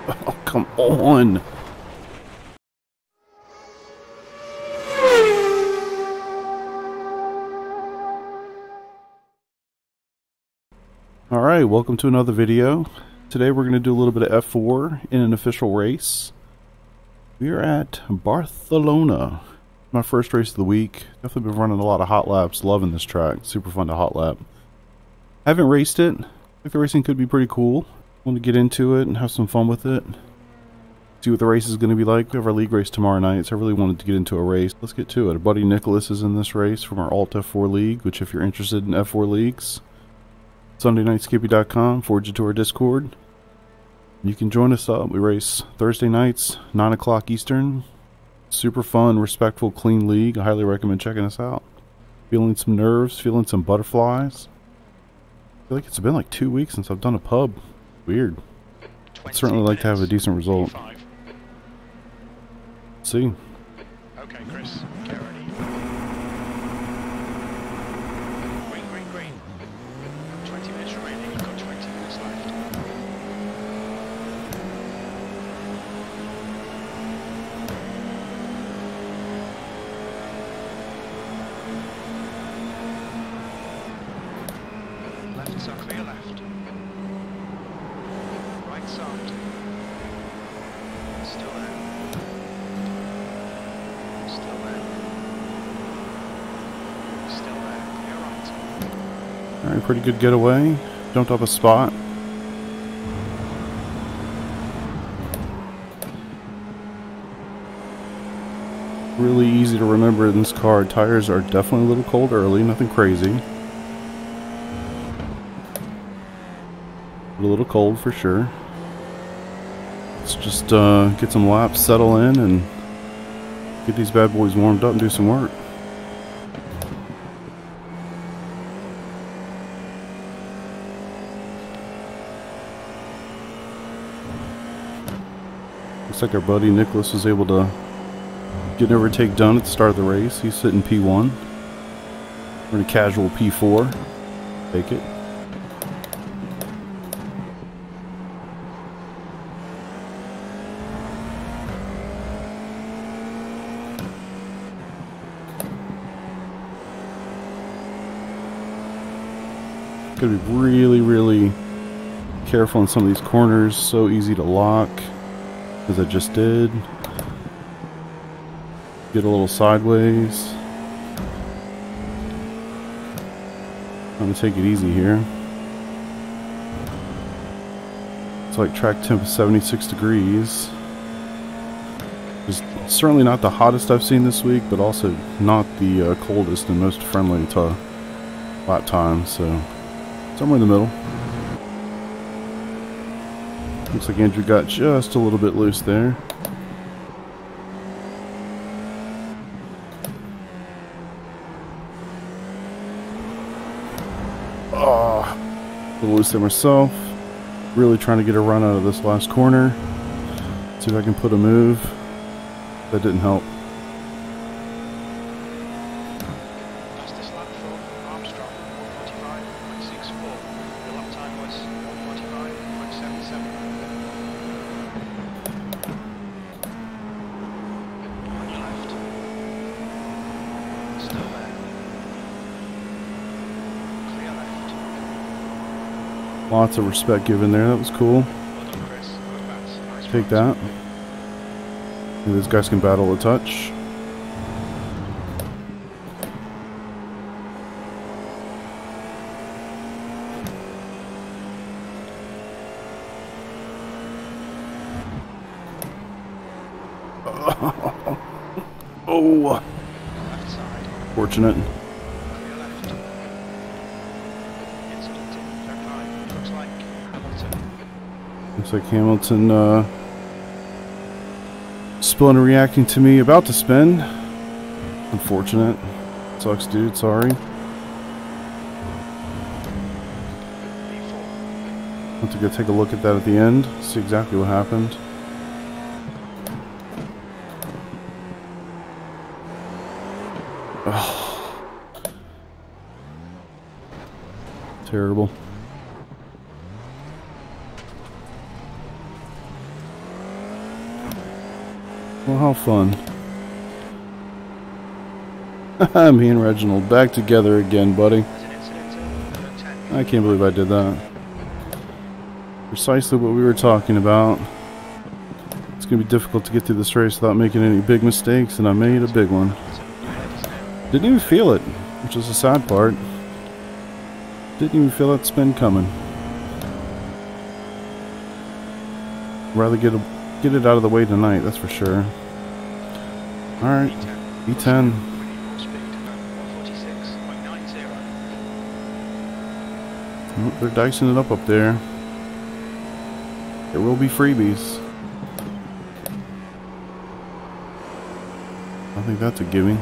Oh, come on. Alright, welcome to another video. Today we're going to do a little bit of F4 in an official race. We are at Barcelona. My first race of the week. Definitely been running a lot of hot laps. Loving this track. Super fun to hot lap. Haven't raced it. I think the racing could be pretty cool. Want to get into it and have some fun with it. See what the race is going to be like. We have our league race tomorrow night, so I really wanted to get into a race. Let's get to it. Our buddy Nicholas is in this race from our Alt F4 League, which if you're interested in F4 leagues, SundayNightSkippy.com, forward you to our Discord. You can join us up. We race Thursday nights, 9 o'clock Eastern. Super fun, respectful, clean league. I highly recommend checking us out. Feeling some nerves, feeling some butterflies. I feel like it's been like 2 weeks since I've done a pub. Weird. I'd certainly like to have a decent result. See. Okay, Chris, get ready. Green, green, green. 20 minutes remaining, you've got 20 minutes left. Left, so clear left. Right side. Still there. Still there. Still there. You're right. Alright, pretty good getaway. Jumped up a spot. Really easy to remember in this car. Tires are definitely a little cold early, nothing crazy. But a little cold for sure. Let's just get some laps, settle in, and get these bad boys warmed up and do some work. Looks like our buddy Nicholas was able to get an overtake done at the start of the race. He's sitting P1. We're in a casual P4. Take it. Gotta be really careful in some of these corners. So easy to lock, as I just did. Get a little sideways. I'm gonna take it easy here. It's like track temp is 76 degrees. It's certainly not the hottest I've seen this week, but also not the coldest and most friendly to lap time, so somewhere in the middle. Looks like Andrew got just a little bit loose there. Oh, a little loose there myself. Really trying to get a run out of this last corner. See if I can put a move. That didn't help. Fastest lap for Armstrong, 145.64. Your lap time was 145.77. On your left. Still there. Clear left. Lots of respect given there. That was cool. Well done, Chris. Good pass. Nice Take that. Maybe these guys can battle a touch. Oh, Left side. fortunate. Clear left. Incident. Turn right. Looks like Hamilton. Looks like Hamilton spun and reacting to me, about to spin. Unfortunate. Sucks, dude. Sorry. B4. Have to go take a look at that at the end. See exactly what happened. Oh. Terrible. Well, how fun. Me and Reginald back together again, buddy. There's an incident at 10. I can't believe I did that. Precisely what we were talking about. It's going to be difficult to get through this race without making any big mistakes, and I made a big one. Didn't even feel it, which is the sad part. Didn't even feel that spin coming. Rather get it out of the way tonight, that's for sure. Alright, E10. Oh, they're dicing it up there. There will be freebies. I think that's a gimme.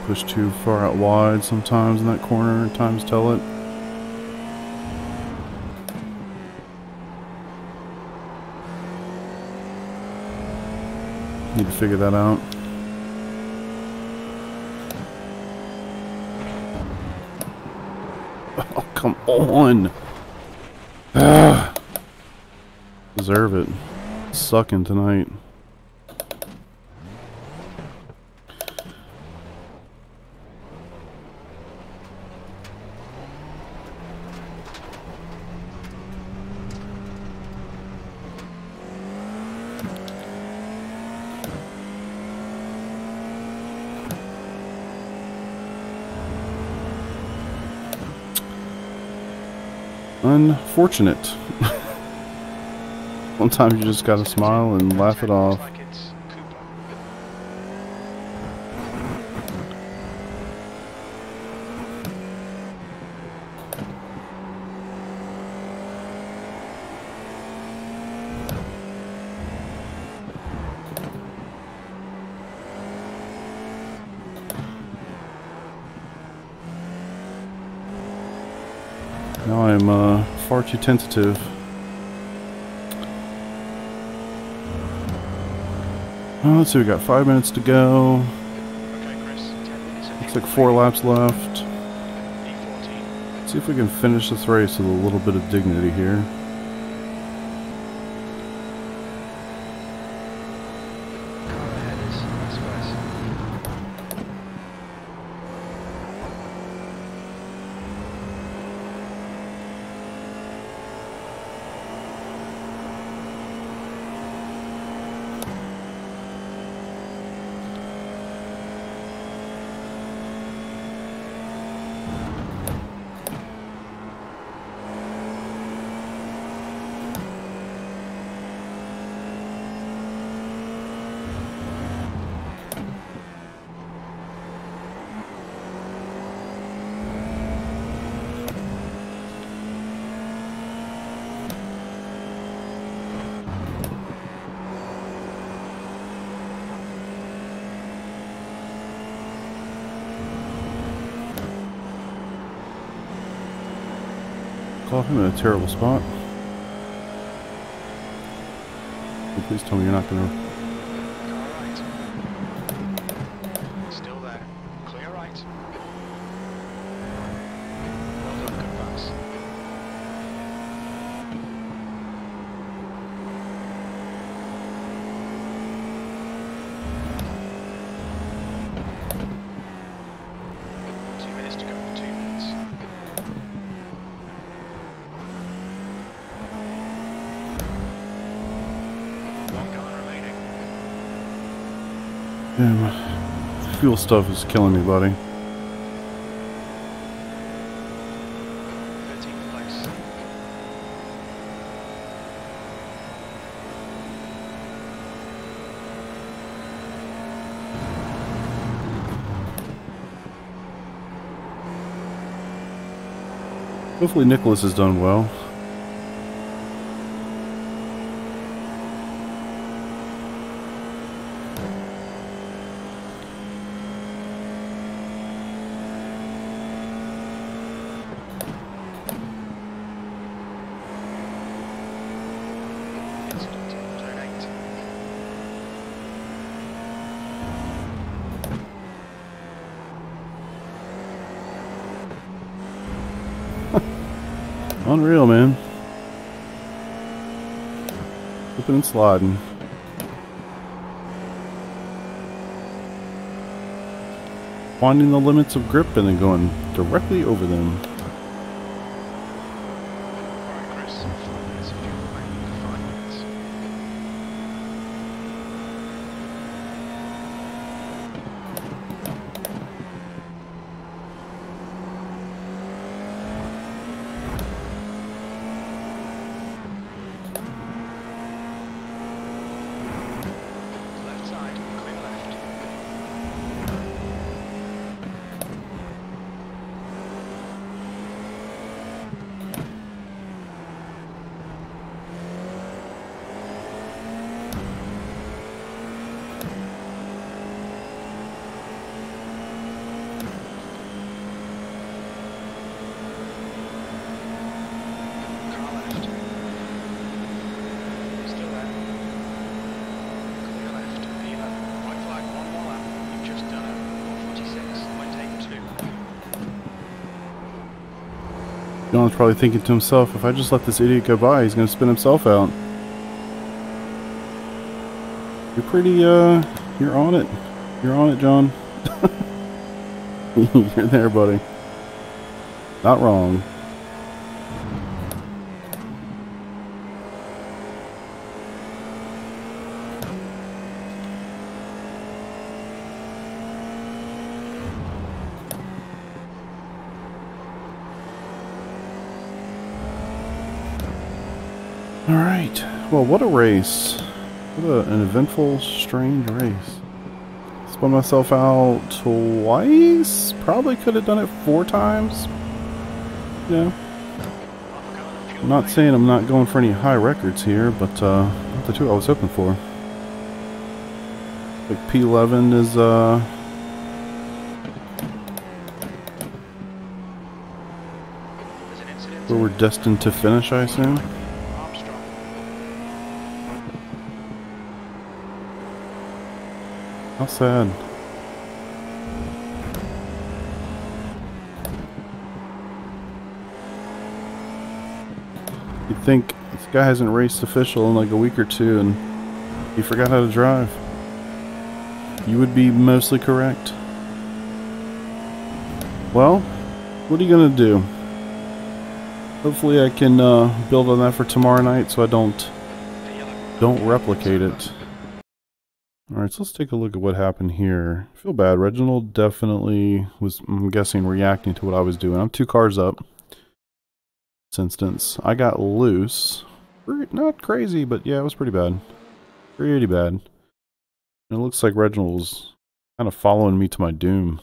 Push too far out wide sometimes in that corner, times tell it. Need to figure that out. Oh, come on! Ah. Deserve it. Sucking tonight. Unfortunate. Sometimes you just gotta smile and laugh it off. Now I'm far too tentative. Let's see, we got 5 minutes to go. Okay, Chris, 10 minutes. Looks like 4 laps left. E14. Let's see if we can finish this race with a little bit of dignity here. Car ahead is express. Caught him in a terrible spot. Please tell me you're not gonna. Car right. Still there. Clear right. Well done, good pass. To go, 2 minutes. One car remaining. Damn, fuel stuff is killing me, buddy. 13th place. Hopefully Nicholas has done well. Unreal, man. Flipping and sliding. Finding the limits of grip and then going directly over them. Alright, Chris, 5 minutes of fuel remaining. 5 minutes. Left side, clear left. Car left. Still there. Clear left. P11. Right flag, one more lap. You've just done it. 146. Might take 2. John's probably thinking to himself, if I just let this idiot go by, he's going to spin himself out. You're pretty, you're on it. You're on it, John. You're there, buddy. Not wrong. Alright. Well, what a race. What an eventful, strange race. Spun myself out twice. Probably could have done it 4 times. Yeah. I'm not saying I'm not going for any high records here, but not the 2 I was hoping for. Like P11 is There's an incident. where we're destined to finish, I assume. Armstrong. How sad. You'd think this guy hasn't raced official in like a week or 2 and he forgot how to drive. You would be mostly correct. Well, what are you gonna do? Hopefully I can build on that for tomorrow night so I don't replicate it. Alright, so let's take a look at what happened here. I feel bad. Reginald definitely was, I'm guessing, reacting to what I was doing. I'm 2 cars up. In this instance, I got loose. Not crazy, but yeah, it was pretty bad. Pretty bad. And it looks like Reginald was kind of following me to my doom.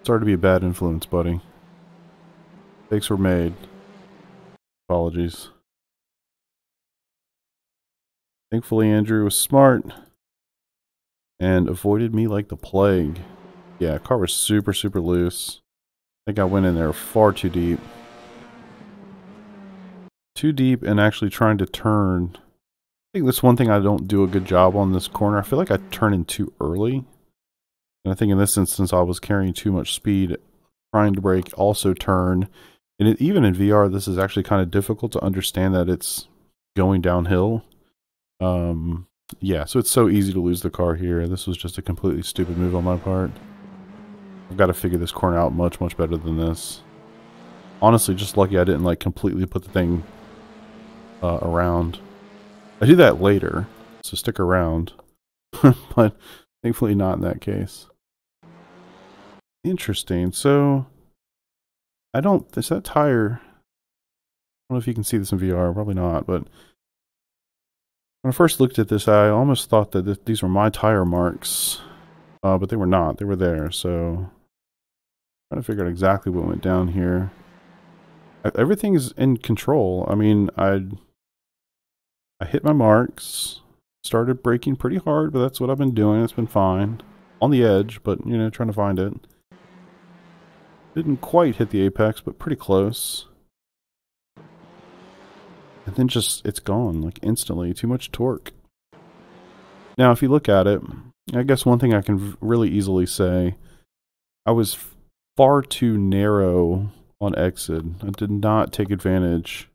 Sorry to be a bad influence, buddy. Mistakes were made. Apologies. Thankfully, Andrew was smart and avoided me like the plague. Yeah, car was super, super loose. I think I went in there far too deep. Too deep and actually trying to turn. I think that's one thing I don't do a good job on this corner. I feel like I turn in too early. And I think in this instance I was carrying too much speed, trying to brake, also turn. And even in VR, this is actually kind of difficult to understand that it's going downhill. Yeah, so it's so easy to lose the car here. This was just a completely stupid move on my part. I've got to figure this corner out much, much better than this. Honestly, just lucky I didn't like completely put the thing around. I do that later, so stick around. But thankfully not in that case. Interesting. So I don't, is that tire, I don't know if you can see this in VR, probably not, but when I first looked at this, I almost thought that these were my tire marks, but they were not. They were there, so I'm trying to figure out exactly what went down here. Everything's in control. I mean, I hit my marks, started braking pretty hard, but that's what I've been doing. It's been fine. On the edge, but, you know, trying to find it. Didn't quite hit the apex, but pretty close. And then just, it's gone, like instantly. Too much torque. Now, if you look at it, I guess one thing I can really easily say, I was far too narrow on exit. I did not take advantage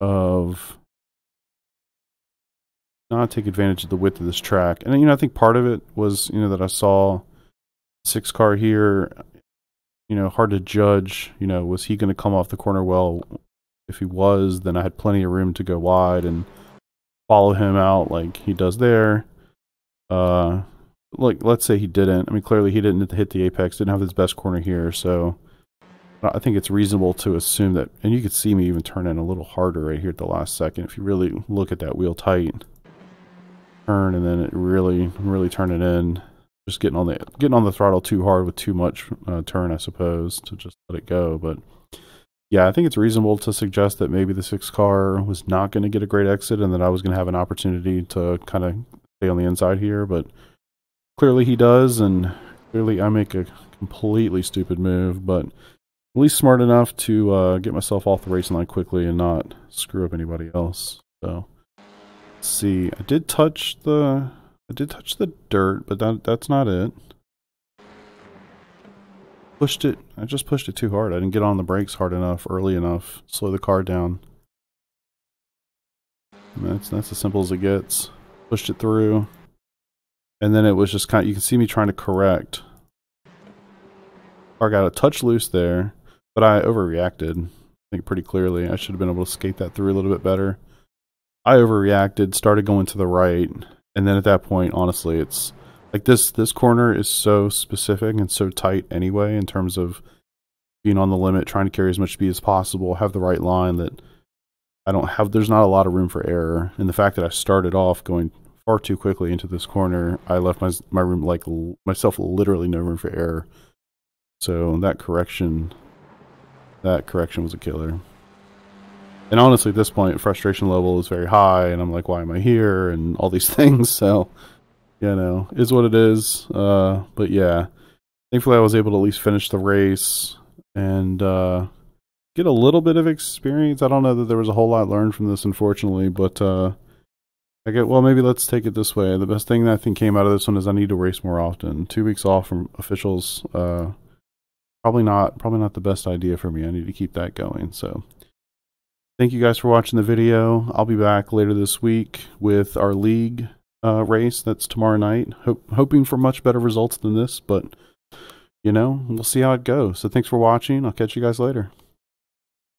of the width of this track. And, you know, I think part of it was, you know, that I saw 6 car here, you know, hard to judge, you know, was he going to come off the corner well? If he was, then I had plenty of room to go wide and follow him out like he does there. Like, let's say he didn't. I mean, clearly he didn't hit the apex, didn't have his best corner here, so I think it's reasonable to assume that, and you could see me even turn in a little harder right here at the last second. If you really look at that wheel tight turn, and then it really turn it in, just getting on the throttle too hard with too much turn, I suppose, to just let it go. But yeah, I think it's reasonable to suggest that maybe the 6 car was not going to get a great exit, and that I was going to have an opportunity to kind of stay on the inside here, but clearly he does, and clearly I make a completely stupid move, but at least smart enough to get myself off the racing line quickly and not screw up anybody else. So let's see. I did touch the dirt, but that's not it. I just pushed it too hard. I didn't get on the brakes hard enough, early enough, slow the car down. And that's as simple as it gets. Pushed it through. And then it was just kind of, you can see me trying to correct. I got a touch loose there, but I overreacted, I think, pretty clearly. I should have been able to skate that through a little bit better. I overreacted, started going to the right, and then at that point, honestly, it's like this corner is so specific and so tight anyway in terms of being on the limit, trying to carry as much speed as possible, have the right line, that there's not a lot of room for error. And the fact that I started off going far too quickly into this corner, I left my room, like myself, literally no room for error. So that correction was a killer. And honestly, at this point, frustration level is very high, and I'm like, why am I here? And all these things. So, you know, is what it is. But yeah, thankfully I was able to at least finish the race and get a little bit of experience. I don't know that there was a whole lot learned from this, unfortunately, but well, maybe let's take it this way. The best thing that I think came out of this one is I need to race more often. 2 weeks off from officials, probably not the best idea for me. I need to keep that going. So thank you guys for watching the video. I'll be back later this week with our league race. That's tomorrow night. Hoping for much better results than this, but you know, we'll see how it goes. So thanks for watching. I'll catch you guys later.